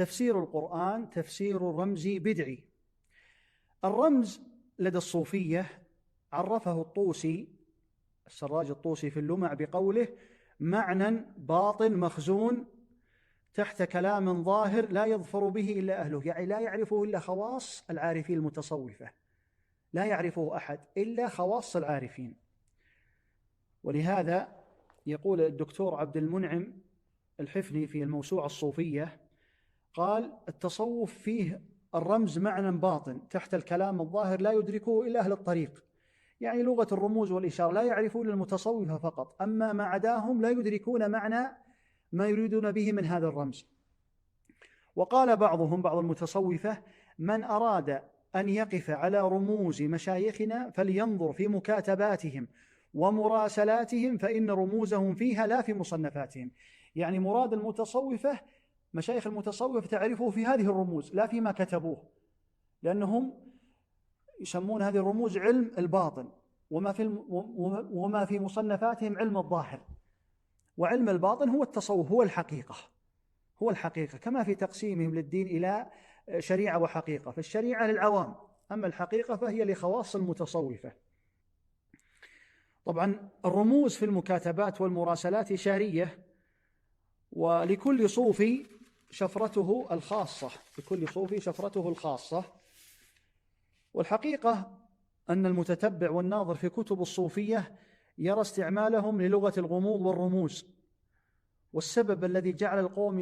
تفسير القرآن تفسير رمزي بدعي. الرمز لدى الصوفية عرفه الطوسي السراج الطوسي في اللمع بقوله: معنى باطن مخزون تحت كلام ظاهر لا يظفر به إلا أهله، يعني لا يعرفه إلا خواص العارفين المتصوفة، لا يعرفه أحد إلا خواص العارفين. ولهذا يقول الدكتور عبد المنعم الحفني في الموسوعة الصوفية، قال: التصوف فيه الرمز معنى باطن تحت الكلام الظاهر لا يدركه إلا أهل الطريق، يعني لغة الرموز والإشارة لا يعرفون المتصوفة فقط، أما ما عداهم لا يدركون معنى ما يريدون به من هذا الرمز. وقال بعض المتصوفة: من أراد أن يقف على رموز مشايخنا فلينظر في مكاتباتهم ومراسلاتهم فإن رموزهم فيها لا في مصنفاتهم. يعني مراد المتصوفة، مشايخ المتصوفة تعرفه في هذه الرموز لا فيما كتبوه، لأنهم يسمون هذه الرموز علم الباطن، وما في مصنفاتهم علم الظاهر، وعلم الباطن هو التصوف، هو الحقيقة، كما في تقسيمهم للدين إلى شريعة وحقيقة، فالشريعة للعوام، أما الحقيقة فهي لخواص المتصوفة. طبعا الرموز في المكاتبات والمراسلات إشارية، ولكل صوفي شفرته الخاصة، والحقيقة أن المتتبع والناظر في كتب الصوفية يرى استعمالهم للغة الغموض والرموز، والسبب الذي جعل القوم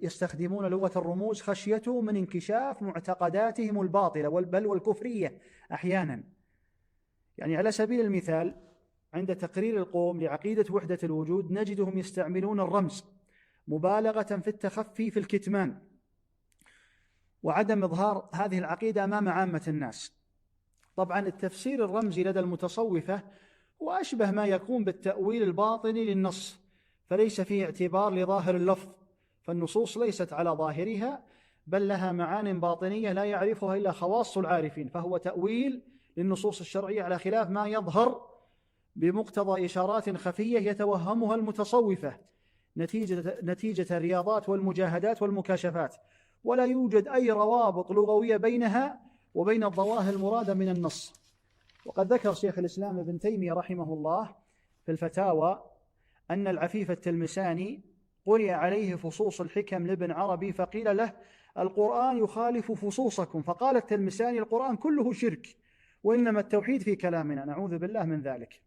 يستخدمون لغة الرموز خشيته من انكشاف معتقداتهم الباطلة بل والكفرية أحيانا. يعني على سبيل المثال، عند تقرير القوم لعقيدة وحدة الوجود نجدهم يستعملون الرمز مبالغة في التخفي في الكتمان وعدم إظهار هذه العقيدة أمام عامة الناس. طبعا التفسير الرمزي لدى المتصوفة هو أشبه ما يكون بالتأويل الباطني للنص، فليس فيه اعتبار لظاهر اللفظ، فالنصوص ليست على ظاهرها بل لها معان باطنية لا يعرفها إلا خواص العارفين، فهو تأويل للنصوص الشرعية على خلاف ما يظهر بمقتضى إشارات خفية يتوهمها المتصوفة نتيجة الرياضات والمجاهدات والمكاشفات، ولا يوجد أي روابط لغوية بينها وبين الظواهر المرادة من النص. وقد ذكر شيخ الإسلام ابن تيمية رحمه الله في الفتاوى أن العفيف التلمساني قرئ عليه فصوص الحكم لابن عربي فقيل له: القرآن يخالف فصوصكم، فقال التلمساني: القرآن كله شرك، وإنما التوحيد في كلامنا، نعوذ بالله من ذلك.